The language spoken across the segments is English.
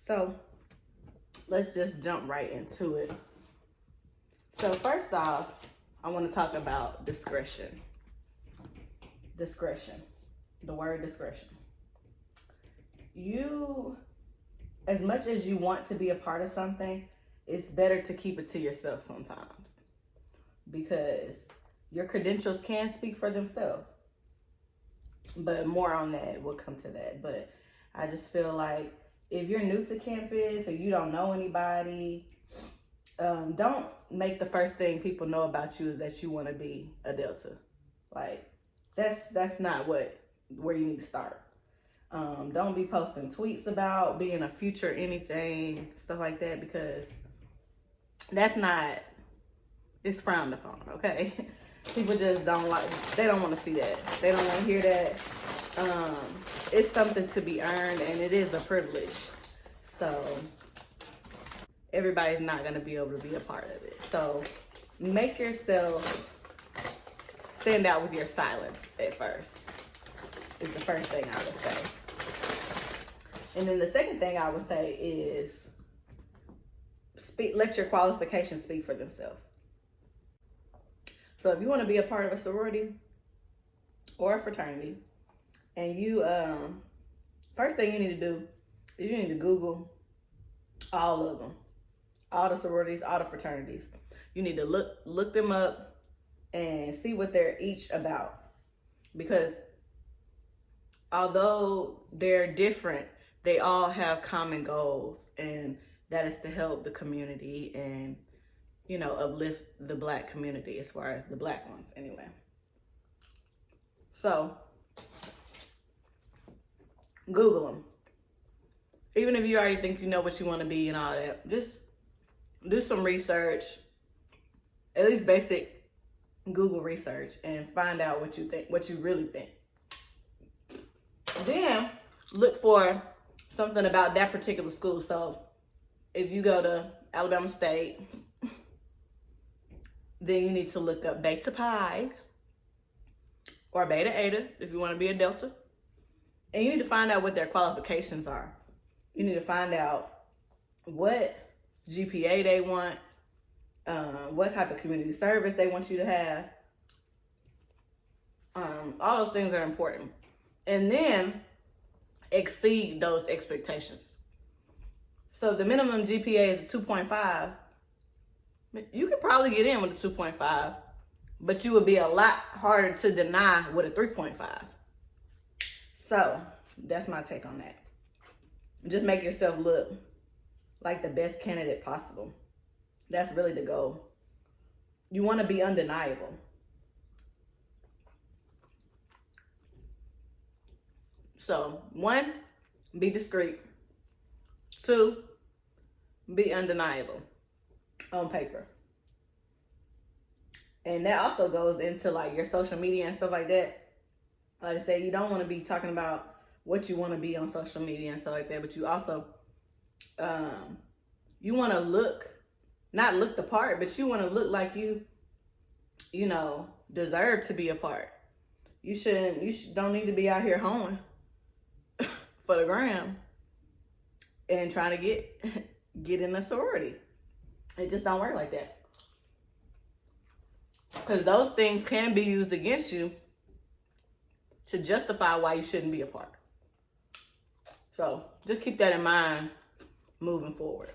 So let's just jump right into it. So first off, I want to talk about discretion. Discretion. The word discretion. You, as much as you want to be a part of something, it's better to keep it to yourself sometimes, because your credentials can speak for themselves. But more on that, we'll come to that. But I just feel like if you're new to campus or you don't know anybody, don't make the first thing people know about you is that you want to be a Delta. Like, that's not where you need to start. Don't be posting tweets about being a future anything, stuff like that, because it's frowned upon, okay? People just they don't want to see that. They don't want to hear that. It's something to be earned, and it is a privilege. So everybody's not going to be able to be a part of it. So make yourself stand out with your silence at first, is the first thing I would say. And then the second thing I would say is let your qualifications speak for themselves. So if you want to be a part of a sorority or a fraternity, and you, first thing you need to do is you need to Google all of them, all the sororities, all the fraternities. You need to look them up and see what they're each about, because although they're different, they all have common goals, and that is to help the community and, you know, uplift the Black community, as far as the Black ones anyway. So Google them. Even if you already think you know what you want to be and all that, just do some research, at least basic Google research, and find out what you really think. Then look for something about that particular school. So if you go to Alabama State, then you need to look up Beta Pi or Beta Eta if you want to be a Delta. And you need to find out what their qualifications are. You need to find out what GPA they want, what type of community service they want you to have. All those things are important. And then exceed those expectations. So if the minimum GPA is a 2.5, you could probably get in with a 2.5, but you would be a lot harder to deny with a 3.5. So that's my take on that. Just make yourself look like the best candidate possible. That's really the goal. You want to be undeniable. So 1, be discreet. 2, be undeniable on paper. And that also goes into like your social media and stuff like that. Like I said, you don't want to be talking about what you want to be on social media and stuff like that, but you also, you want to not look the part, but you want to look like you know, deserve to be a part. You don't need to be out here hoeing for the gram and trying to get in a sorority. It just don't work like that. Because those things can be used against you to justify why you shouldn't be a part. So just keep that in mind moving forward.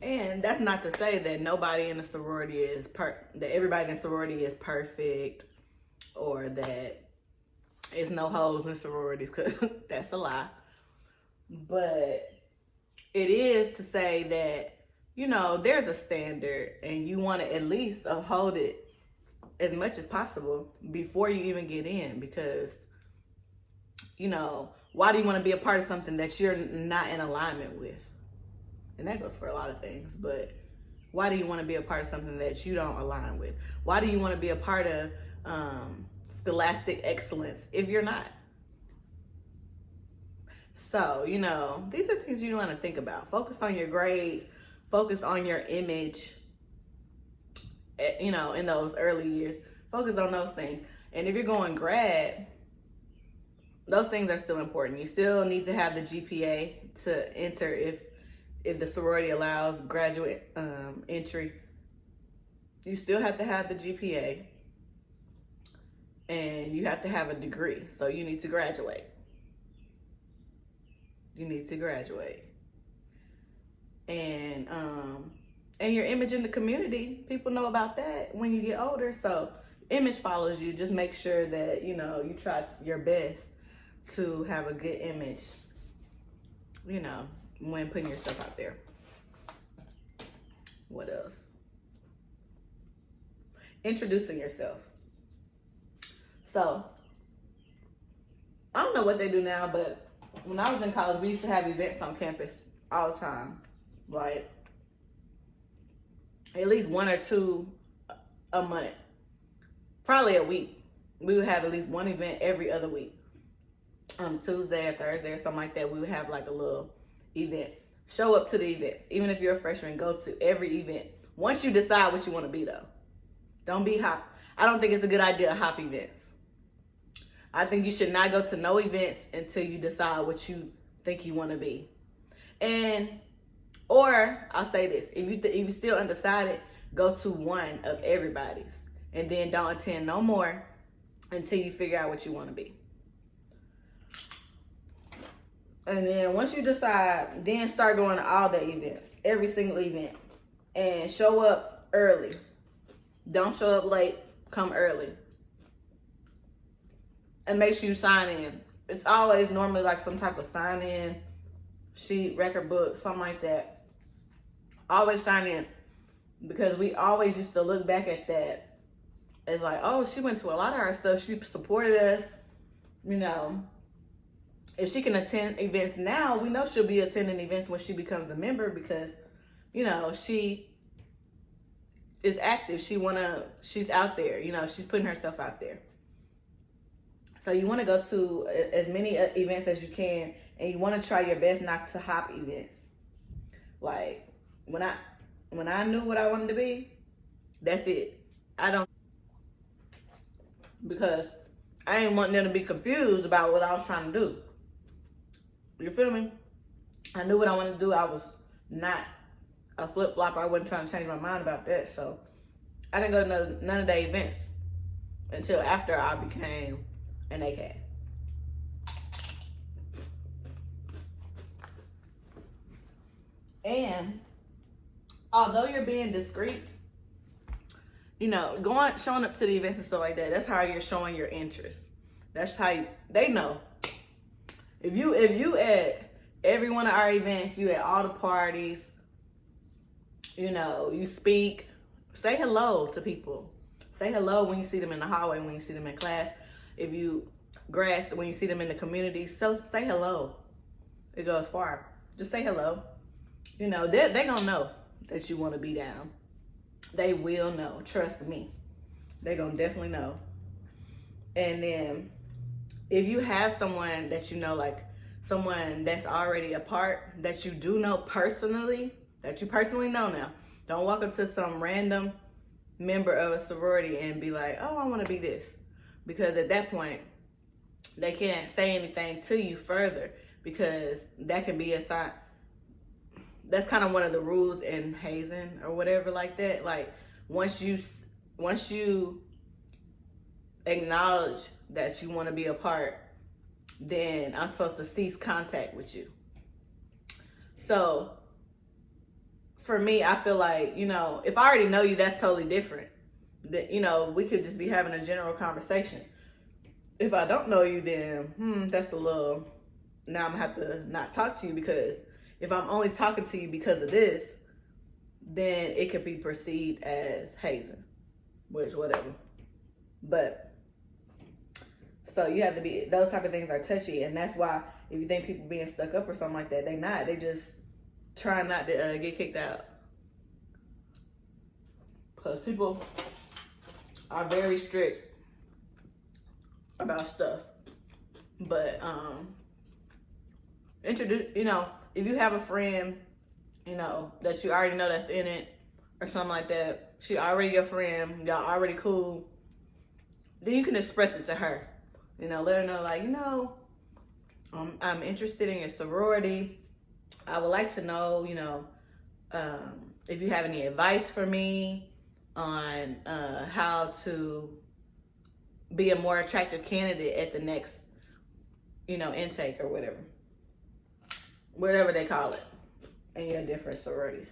And that's not to say that nobody in a sorority that everybody in a sorority is perfect, or that it's no hoes in sororities, because that's a lie. But it is to say that, you know, there's a standard, and you want to at least uphold it as much as possible before you even get in, because, you know, why do you want to be a part of something that you're not in alignment with? And that goes for a lot of things, but why do you want to be a part of something that you don't align with? Why do you want to be a part of scholastic excellence if you're not? So, you know, these are things you want to think about. Focus on your grades, focus on your image, you know, in those early years. Focus on those things. And if you're going grad, those things are still important. You still need to have the GPA to enter if the sorority allows graduate entry. You still have to have the GPA, and you have to have a degree. So you need to graduate. You need to graduate. And your image in the community, people know about that when you get older. So image follows you. Just make sure that, you know, you try your best to have a good image, you know, when putting yourself out there. What else? Introducing yourself. So, I don't know what they do now, but when I was in college, we used to have events on campus all the time. Like, at least 1 or 2 a month. Probably a week. We would have at least one event every other week. Tuesday or Thursday or something like that, we would have like a little event. Show up to the events. Even if you're a freshman, go to every event. Once you decide what you want to be, though. Don't be hop. I don't think it's a good idea to hop events. I think you should not go to no events until you decide what you think you want to be. Or I'll say this, if you're still undecided, go to one of everybody's. And then don't attend no more until you figure out what you want to be. And then once you decide, then start going to all the events, every single event. And show up early. Don't show up late, come early. And make sure you sign in. It's always normally like some type of sign in sheet, record book, something like that. Always sign in. Because we always used to look back at that as like, oh, she went to a lot of our stuff. She supported us. You know, if she can attend events now, we know she'll be attending events when she becomes a member because, you know, she is active. She's out there. You know, she's putting herself out there. So you want to go to as many events as you can, and you want to try your best not to hop events. Like when I knew what I wanted to be, that's it. Because I didn't want them to be confused about what I was trying to do. You feel me? I knew what I wanted to do. I was not a flip-flopper. I wasn't trying to change my mind about that. So I didn't go to none of the events until after I became an AK. And although you're being discreet, you know, showing up to the events and stuff like that, that's how you're showing your interest. That's how they know. If you at every one of our events, you at all the parties, you know, you speak, say hello to people. Say hello when you see them in the hallway, when you see them in class. If you when you see them in the community, so say hello. It goes far. Just say hello. You know, they gonna know that you want to be down. They will know. Trust me. They gonna definitely know. And then if you have someone that you know, like someone that's already a part that you do know personally, that you personally know now, don't walk up to some random member of a sorority and be like, oh, I want to be this. Because at that point, they can't say anything to you further because that can be a sign. That's kind of one of the rules in hazing or whatever like that. Like once you acknowledge that you want to be a part, then I'm supposed to cease contact with you. So for me, I feel like, you know, if I already know you, that's totally different. That, you know, we could just be having a general conversation. If I don't know you, then that's a little, now I'm gonna have to not talk to you, because if I'm only talking to you because of this, then it could be perceived as hazing, which whatever. But so you have to be, those type of things are touchy, and that's why if you think people being stuck up or something like that, they not. They just try not to get kicked out, because people are very strict about stuff. But introduce, you know, if you have a friend, you know, that you already know that's in it or something like that, she already your friend, y'all already cool, then you can express it to her. You know, let her know, like, you know, I'm interested in your sorority. I would like to know, if you have any advice for me on how to be a more attractive candidate at the next, intake or whatever they call it in your different sororities.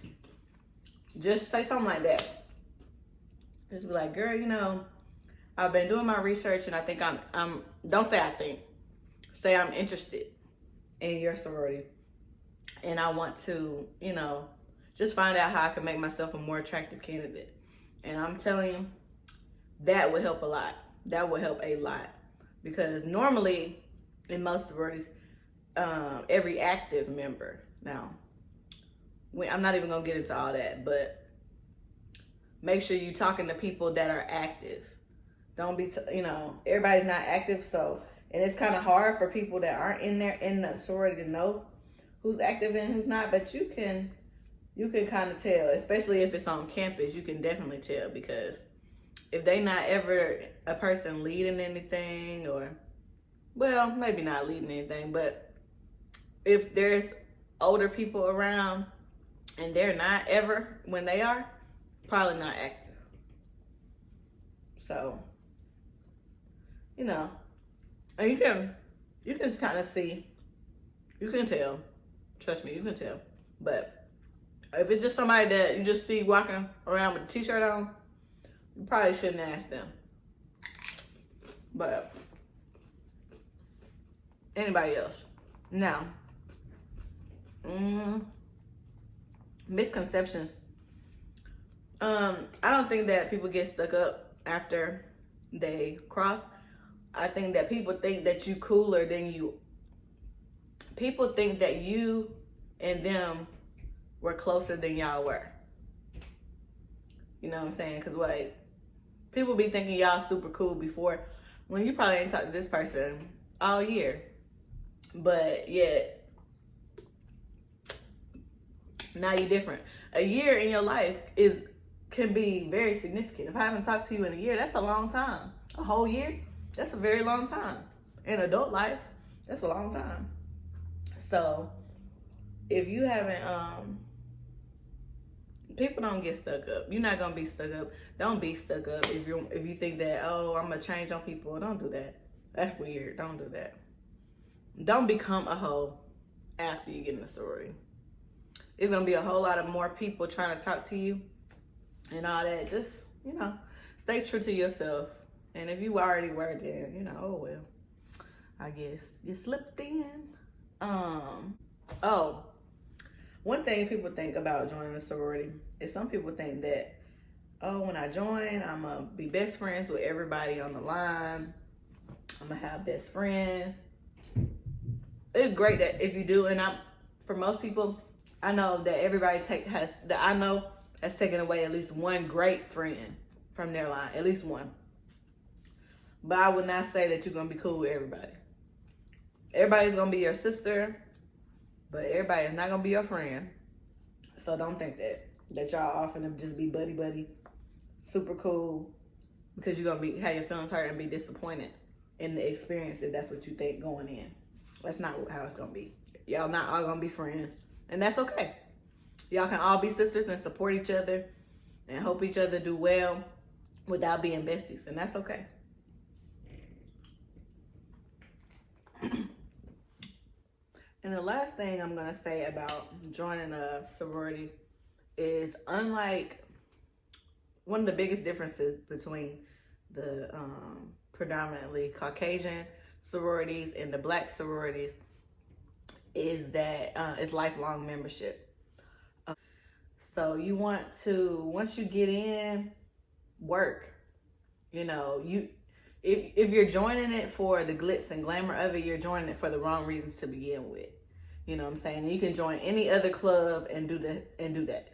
Just say something like that. Just be like, girl, I've been doing my research and I think I'm don't say I think. Say I'm interested in your sorority. And I want to, just find out how I can make myself a more attractive candidate. And I'm telling you, that would help a lot. That would help a lot. Because normally, in most sororities, every active member, now, I'm not even going to get into all that, but make sure you're talking to people that are active. Don't be, everybody's not active, so, and it's kind of hard for people that aren't in the sorority to know who's active and who's not, but you can kind of tell, especially if it's on campus. You can definitely tell, because if they not ever a person leading anything, or, well, maybe not leading anything, but if there's older people around and they're not ever, when they are, probably not active. So, and you can kind of see, you can tell. Trust me, you can tell. But if it's just somebody that you just see walking around with a t-shirt on, you probably shouldn't ask them. But anybody else. Now, misconceptions. I don't think that people get stuck up after they cross. I think that people think that you cooler than you. People think that you and them were closer than y'all were. You know what I'm saying? Because, like, people be thinking y'all super cool before, when you probably ain't talked to this person all year. But yet, now you're different. A year in your life can be very significant. If I haven't talked to you in a year, that's a long time. A whole year, that's a very long time. In adult life, that's a long time. So, if you haven't, people don't get stuck up. You're not gonna be stuck up. Don't be stuck up if you think that, oh, I'm gonna change on people. Don't do that. That's weird. Don't do that. Don't become a hoe after you get in a sorority. It's gonna be a whole lot of more people trying to talk to you and all that. Just, stay true to yourself. And if you already were, then, oh well. I guess you slipped in. One thing people think about joining a sorority is some people think that, oh, when I join, I'm going to be best friends with everybody on the line. I'm going to have best friends. It's great that if you do, and for most people, I know that everybody has taken away at least one great friend from their line, at least one. But I would not say that you're going to be cool with everybody. Everybody's going to be your sister, but everybody is not going to be your friend. So don't think that y'all often to just be buddy, super cool, because you're going to have your feelings hurt and be disappointed in the experience if that's what you think going in. That's not how it's going to be. Y'all not all going to be friends, and that's okay. Y'all can all be sisters and support each other and hope each other do well without being besties, and that's okay. And the last thing I'm going to say about joining a sorority is, unlike one of the biggest differences between the predominantly Caucasian sororities and the Black sororities is that it's lifelong membership. So you want to, once you get in, work. If you're joining it for the glitz and glamour of it, you're joining it for the wrong reasons to begin with. You know what I'm saying? And you can join any other club and do that.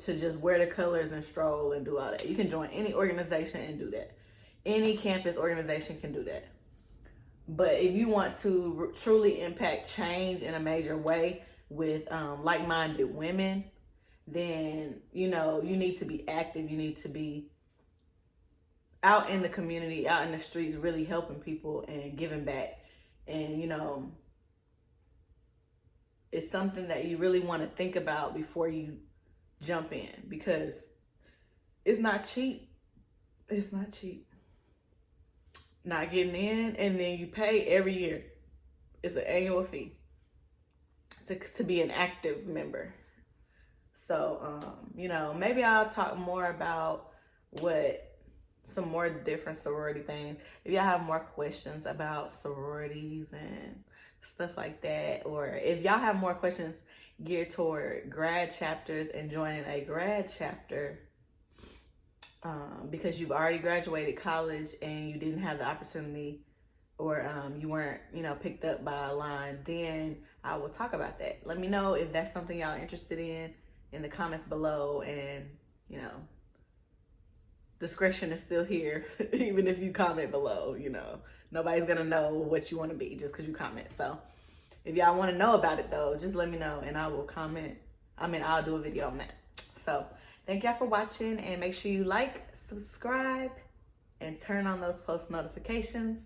To just wear the colors and stroll and do all that. You can join any organization and do that. Any campus organization can do that. But if you want to truly impact change in a major way with like-minded women, then, you need to be active. You need to be out in the community, out in the streets, really helping people and giving back. And, is something that you really want to think about before you jump in, because it's not cheap. It's not cheap. Not getting in, and then you pay every year. It's an annual fee to be an active member. So, you know, maybe I'll talk more about some more different sorority things. If y'all have more questions about sororities and stuff like that, or if y'all have more questions geared toward grad chapters and joining a grad chapter, because you've already graduated college and you didn't have the opportunity, or you weren't, you know, picked up by a line, then I will talk about that. Let me know if that's something y'all are interested in the comments below. And, you know, discretion is still here, even if you comment below. You know, nobody's gonna know what you want to be just because you comment. So if y'all want to know about it though, just let me know and I will comment. I'll do a video on that. So thank y'all for watching, and make sure you like, subscribe, and turn on those post notifications.